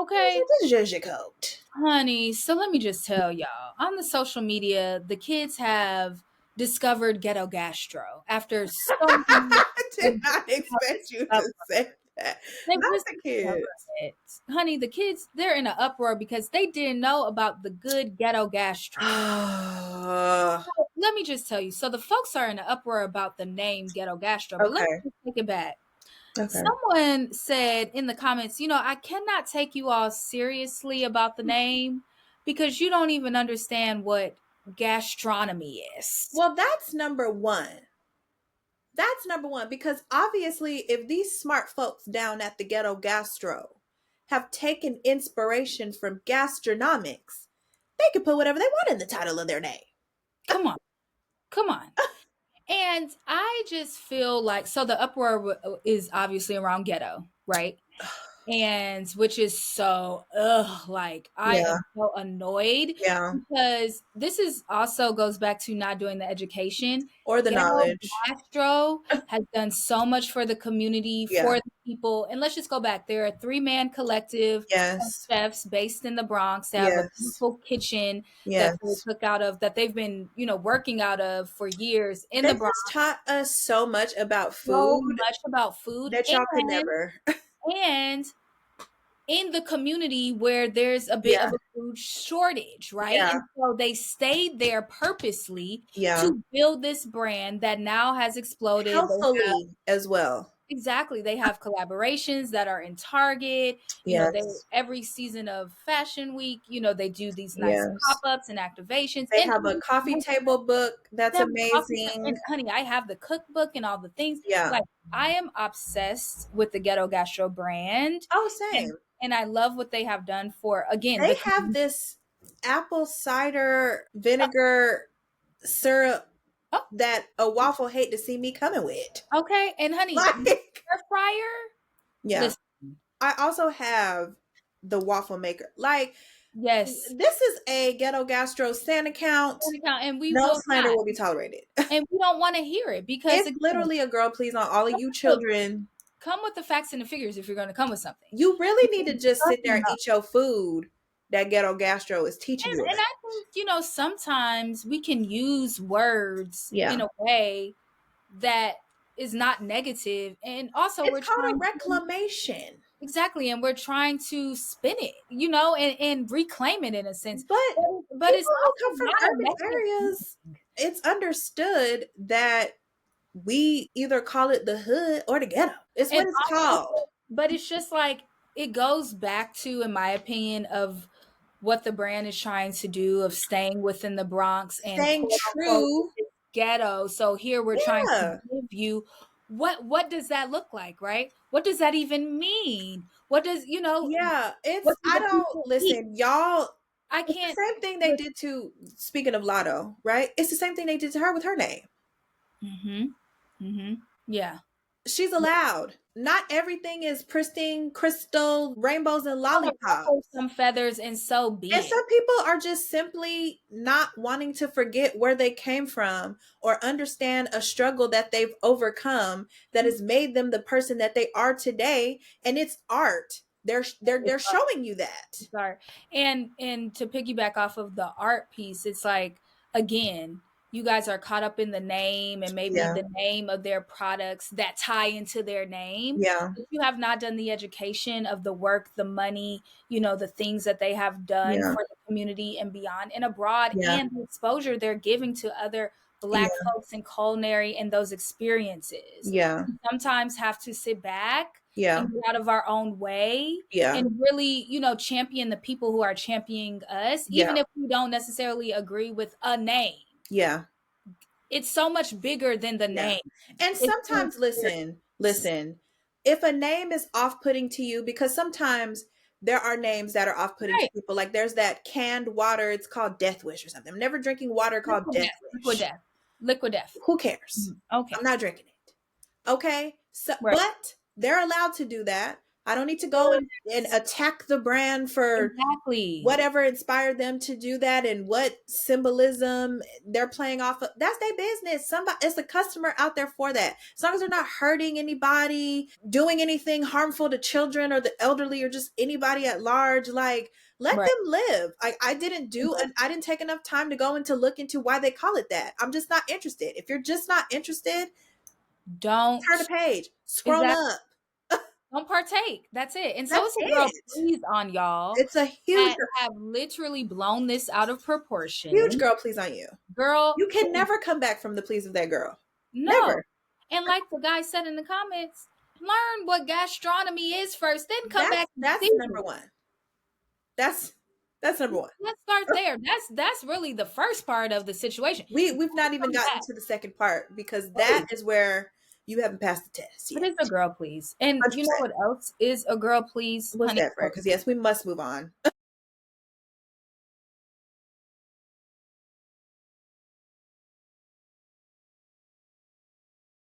Okay. This is just your coat. Honey, so let me just tell y'all, on the social media, the kids have discovered Ghetto Gastro after so many I did not expect you to say that. They've Not just the discovered kids. it. Honey, the kids, they're in an uproar because they didn't know about the good Ghetto Gastro. Let me just tell you. So the folks are in an uproar about the name Ghetto Gastro, but let me Okay. just take it back. Okay. Someone said in the comments, I cannot take you all seriously about the name because you don't even understand what gastronomy is. Well, that's number one. That's number one, because obviously, if these smart folks down at the Ghetto Gastro have taken inspiration from gastronomics, they can put whatever they want in the title of their name. Come on. Come on. And I just feel like, so the uproar is obviously around ghetto, right? And which is so, like I Yeah. am so annoyed Yeah. because this is also goes back to not doing the education. Or the Ghetto knowledge. Gastro has done so much for the community, for Yeah. the people. And let's just go back. They're a 3-man collective of Yes. chefs based in the Bronx. They have a Yes. beautiful kitchen that they Yes. cook out of, that they've been, working out of for years in the They Bronx. just taught us so much about So food much about food that y'all could never. and in the community where there's a bit Yeah. of a food shortage, right? Yeah. And so they stayed there purposely Yeah. to build this brand that now has exploded. They have, Healthfully as well. exactly, they have collaborations that are in Target. They Yes. every season of Fashion Week, they do these nice Yes. pop-ups and activations. They And have a coffee table book that's them coffee amazing. and honey, I have the cookbook and all the things. Yeah. Like I am obsessed with the Ghetto Gastro brand. Oh, And same. and I love what they have done for, again, They the have this apple cider vinegar syrup oh, that a waffle hate to see me coming with. okay. And honey, Like, air fryer. yeah. Listen, I also have the waffle maker. Like, yes. this is a Ghetto Gastro stand account. And we No will slander not. will be tolerated. And we don't want to hear it because It's again, literally a girl please on all of you children. come with the facts and the figures if you're going to come with something. You really need to just sit there and eat your food that Ghetto Gastro is teaching you And about. I think, sometimes we can use words Yeah. in a way that is not negative. And also It's called a reclamation. exactly. And we're trying to spin it, and reclaim it in a sense. But But it's people who come also from not a urban areas, it's understood that we either call it the hood or the ghetto. It's what it's called. But it's just like, it goes back to, in my opinion, of what the brand is trying to do, of staying within the Bronx and Staying quote unquote true. ghetto. So here we're trying Yeah. to give you what does that look like, right? What does that even mean? What does Yeah. what do I the don't people eat? listen, y'all. I It's can't. the same thing they did to, speaking of Lotto, right? It's the same thing they did to her with her name. Yeah. She's allowed. Not everything is pristine, crystal, rainbows, and lollipops. Some feathers, and so be And it. some people are just simply not wanting to forget where they came from or understand a struggle that they've overcome that has made them the person that they are today. And it's art. They're showing you that. Sorry. And to piggyback off of the art piece, it's like, again, you guys are caught up in the name and maybe Yeah. the name of their products that tie into their name. Yeah. If you have not done the education of the work, the money, the things that they have done Yeah. for the community and beyond and abroad, Yeah. and the exposure they're giving to other Black folks in culinary and those experiences. Yeah. We sometimes have to sit back Yeah. and get out of our own way, Yeah. and really, champion the people who are championing us, even if we don't necessarily agree with a name. Yeah. It's so much bigger than the name. And sometimes, listen, if a name is off-putting to you, because sometimes there are names that are off-putting to people. Like there's that canned water, it's called Death Wish or something. I'm never drinking water called Death Wish. Liquid Death. Who cares? Okay. I'm not drinking it. Okay? So, Right. But they're allowed to do that. I don't need to go and attack the brand for Exactly. whatever inspired them to do that and what symbolism they're playing off of. That's their business. Somebody, it's a customer out there for that. As long as they're not hurting anybody, doing anything harmful to children or the elderly or just anybody at large, like, let Right. them live. I didn't do, and I didn't take enough time to go into look into why they call it that. I'm just not interested. If you're just not interested, turn a Don't page, scroll exactly up. don't partake. That's it. And so That's it's a girl it. please on y'all It's a that have literally blown this out of huge proportion. girl please on you. Girl, You can never come back from the please of that girl. no. Never. And like the guy said in the comments, learn what gastronomy is first, then come back and That's see number it. one. That's number one. Let's start there. That's really the first part of the situation. We've not even Come gotten back. to the second part because that is where you haven't passed the test But yet. it's a girl please. And you know 100%. what else is a girl please, What's honey? that, Fred? Because yes, we must move on.